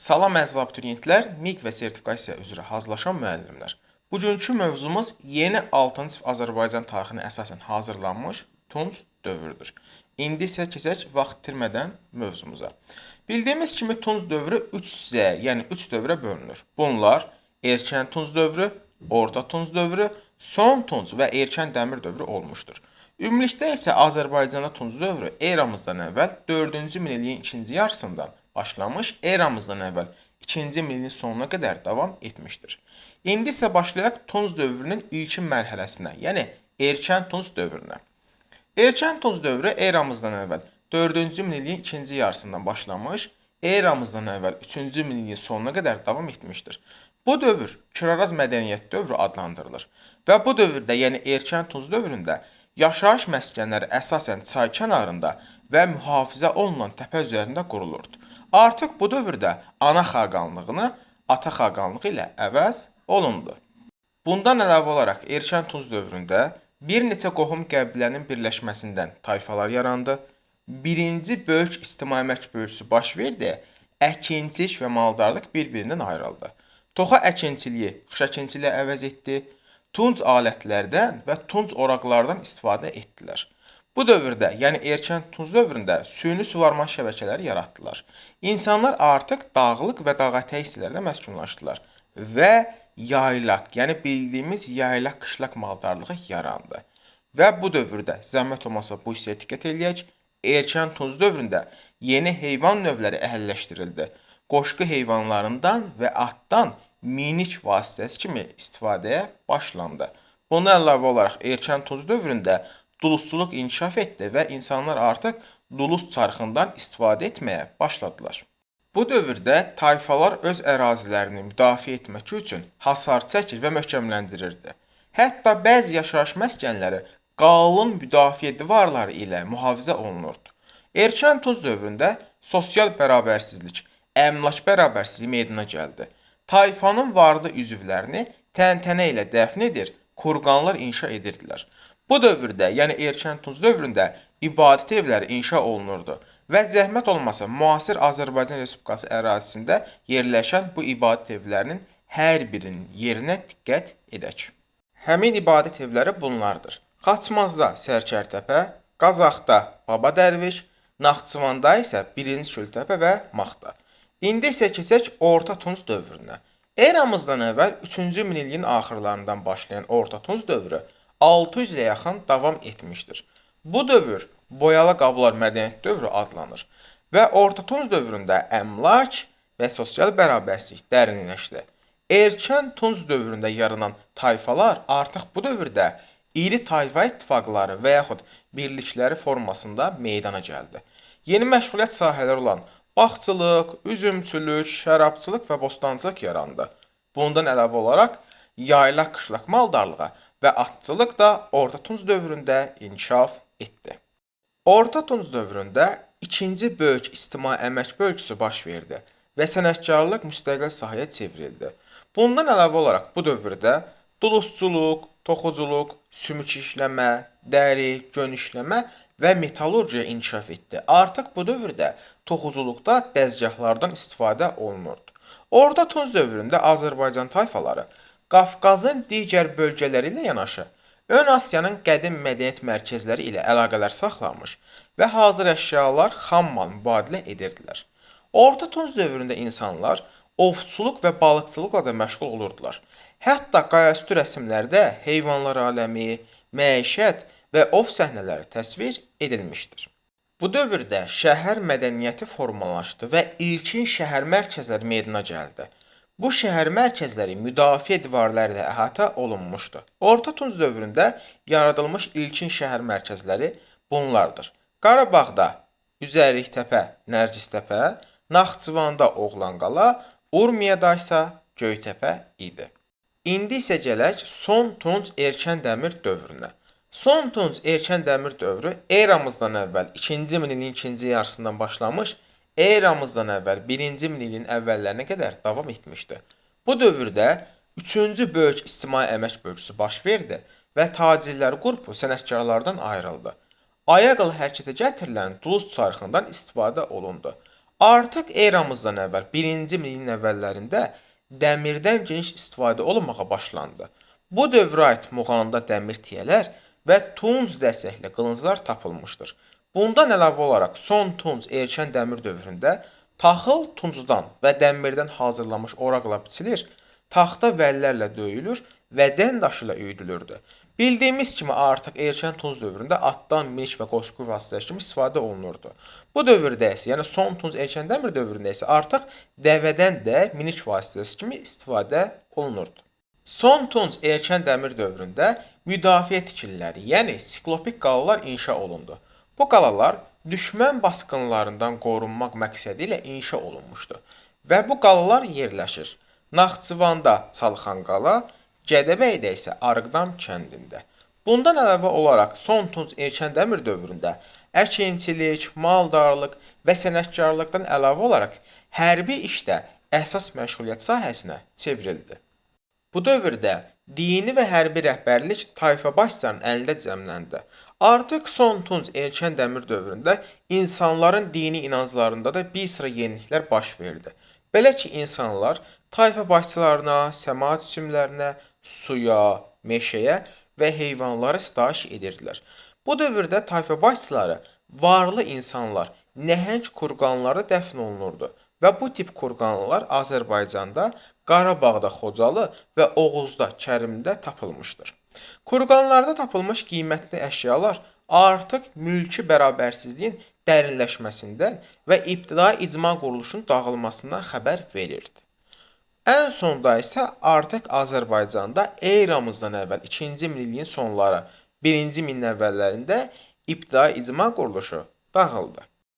Salam əziz abituriyentlər, MİQ və sertifikasiya üzrə hazırlaşan müəllimlər. Bugünkü mövzumuz yeni 6-cı sinif Azərbaycan tarixinə əsasən hazırlanmış Tunc dövrüdür. İndi isə keçək vaxt itirmədən mövzumuza. Bildiyimiz kimi Tunc dövrü 3Z, yəni 3 dövrə bölünür. Bunlar erkən Tunc dövrü, orta Tunc dövrü, son Tunc və erkən Dəmir dövrü olmuşdur. Ümumilikdə isə Azərbaycanda Tunc dövrü eramızdan əvvəl 4-cü minilliyin ikinci yarısından başlamış, eramızdan əvvəl 2-ci minilliyin sonuna qədər davam etmişdir. İndi isə başlayaq Tunc dövrünün ilkin mərhələsinə, yəni erkən Tunc dövrünə. Erkən Tunc dövrü eramızdan əvvəl 4-cü minilliyin ikinci yarısından başlamış, eramızdan əvvəl 3-cü minilliyin sonuna qədər davam etmişdir. Bu dövr Kiraraz mədəniyyət dövrü adlandırılır və bu dövrdə, yəni erkən Tunc dövründə yaşayış məskənləri əsasən çay kənarında və mühafizə olunan təpə üzərində qurulurdu. Artıq bu dövrdə ana xaqanlığını ata xaqanlığı ilə əvəz olundu. Bundan əlavə olaraq erkən Tunc dövründə bir neçə qohum qəbilənin birləşməsindən tayfalar yarandı. Birinci böyük ictimai əmək bölgüsü baş verdi, əkinçilik və maldarlıq bir-birindən ayrıldı. Toxa əkinçiliyi xış əkinçiliyi əvəz etdi. Tunc alətlərdən və tunc oraqlardan istifadə etdilər. Bu dövrdə, yəni erkən Tunc dövründə süni suvarma şəbəkələri yaratdılar. İnsanlar artıq dağlıq və dağətəyi hissələrdə məskunlaşdılar və yaylaq, yəni bildiyimiz yaylaq-qışlaq maldarlığı yarandı. Və bu dövrdə zəhmət olmasa bu hissəyə diqqət eləyək. Erkən Tunc dövründə yeni heyvan növləri əhəlləşdirildi. Qoşqu heyvanlarından və atdan minik vasitəsi kimi istifadəyə başlandı. Buna əlavə olaraq erkən Tunc dövründə dulusçuluq inkişaf etdi və insanlar artıq dulus çarxından istifadə etməyə başladılar. Bu dövrdə tayfalar öz ərazilərini müdafiə etmək üçün hasar çəkir və möhkəmləndirirdi. Hətta bəzi yaşayış məskənləri qalın müdafiə divarları ilə mühafizə olunurdu. Erkən Tunc dövründə sosial bərabərsizlik, əmlak bərabərsizliyi meydana gəldi. Tayfanın varlı üzvlərini təntənə ilə dəfn edir, kurqanlar inşa edirdilər. Bu dövrdə, yəni erkən Tunc dövründə ibadət evləri inşa olunurdu və zəhmət olmasa müasir Azərbaycan Respublikası ərazisində yerləşən bu ibadət evlərinin hər birinin yerinə diqqət edək. Həmin ibadət evləri bunlardır: Xaçmazda Sərkərtəpə, Qazaxda Baba Dərviş, Naxçıvanda isə Birinci Gültəpə və Maxda. İndi isə keçək Orta Tunc dövrünə. Eramızdan əvvəl 3-cü minilliyin axırlarından başlayan Orta Tunc dövrü 600 ilə yaxın davam etmişdir. Bu dövr boyalı qablar mədəniyyət dövrü adlanır və Orta Tunc dövründə əmlak və sosial bərabərsizlik dərinləşdi. Erkən Tunc dövründə yaranan tayfalar artıq bu dövrdə iri tayfa ittifaqları və yaxud birlikləri formasında meydana gəldi. Yeni məşğuliyyət sahələri olan bağçılıq, üzümçülük, şərabçılıq və bostancılıq yarandı. Bundan əlavə olaraq yaylaq-qışlaq maldarlığı və atçılıq da Orta Tunc dövründə inkişaf etdi. Orta Tunc dövründə ikinci böyük ictimai əmək bölgüsü baş verdi və sənətkarlıq müstəqil sahəyə çevrildi. Bundan əlavə olaraq bu dövrdə dulusçuluq, toxuculuq, sümük işləmə, dəri, gön işləmə və metallurgiya inkişaf etdi. Artıq bu dövrdə toxuculuqda dəzgahlardan istifadə olunurdu. Orta Tunc dövründə Azərbaycan tayfaları Qafqazın digər bölgələri ilə yanaşı Ön Asiyanın qədim mədəniyyət mərkəzləri ilə əlaqələr saxlamış və hazır əşyalar, xammal mübadilə edirdilər. Orta Tunc dövründə insanlar ovçuluq və balıqçılıqla da məşğul olurdular. Hətta qayaüstü rəsmlərdə heyvanlar aləmi, məişət və ov səhnələri təsvir edilmişdir. Bu dövrdə şəhər mədəniyyəti formalaşdı və ilkin şəhər mərkəzləri meydana gəldi. Bu şəhər mərkəzləri müdafiə divarları ilə əhatə olunmuşdu. Orta Tunc dövründə yaradılmış ilkin şəhər mərkəzləri bunlardır: Qarabağda Üzərliktəpə, Nərgistəpə, Naxçıvanda Oğlanqala, Urmiyada isə Göytəpə idi. İndi isə gələk son Tunc erkən Dəmir dövrünə. Son Tunc erkən Dəmir dövrü eramızdan əvvəl 2-ci minilliyin ikinci yarısından başlamış, eramızdan əvvəl 1-ci minilliyin əvvəllərinə qədər davam etmişdi. Bu dövrdə 3-cü böyük ictimai əmək bölgüsü baş verdi və tacirlər qrupu sənətkarlardan ayrıldı. Ayaqla hərəkətə gətirilən duluz çarxından istifadə olundu. Artıq eramızdan əvvəl 1-ci minilliyin əvvəllərində dəmirdən geniş istifadə olunmağa başlandı. Bu dövrə aid Muğanda dəmir tiyələr və tunc dəstəkli qılınclar tapılmışdır. Bundan əlavə olaraq son tunc erkən dəmir dövründə taxıl tuncdan və dəmirdən hazırlanmış oraqla biçilir, taxta vəllərlə döyülür və dən daşı ilə üyüdülürdü. Bildiyimiz kimi artıq erkən tunc dövründə atdan, minik və qoşqu vasitələri kimi istifadə olunurdu. Bu dövrdə isə, yəni son tunc erkən dəmir dövründə isə artıq dəvədən də minik vasitəsi kimi istifadə olunurdu. Son tunc erkən dəmir dövründə müdafiə tikililəri, yəni siklopik qalalar inşa olundu. Bu qalalar düşmən basqınlarından qorunmaq məqsədi ilə inşa olunmuşdu və bu qalalar yerləşir Naxçıvanda Çalxan qala, Gədəbəydə isə Arıqdam kəndində. Bundan əlavə olaraq son tunc erkən dəmir dövründə əkinçilik, maldarlıq və sənətkarlıqdan əlavə olaraq hərbi işdə əsas məşğuliyyət sahəsinə çevrildi. Bu dövrdə dini və hərbi rəhbərlik tayfa başçılarının əlində cəmləndi. Artıq son tunc erkən dəmir dövründə insanların dini inanclarında da bir sıra yeniliklər baş verdi. Belə ki, insanlar tayfa başçılarına, səma cisimlərinə, suya, meşəyə və heyvanlara sitayiş edirdilər. Bu dövrdə tayfa başçıları varlı insanlar nəhəng kurqanlara dəfn olunurdu və bu tip kurqanlar Azərbaycanda, Qarabağda Xocalı və Oğuzda Kərimdə tapılmışdır. Kurqanlarda tapılmış qiymətli əşyalar artıq mülki bərabərsizliyin dərinləşməsindən və ibtidai icma quruluşunun dağılmasından xəbər verirdi. Ən sonda isə artıq Azərbaycanda eramızdan əvvəl 2-ci minilliyin sonları, 1-ci minin əvvəllərində ibtidai icma quruluşu dağıldı.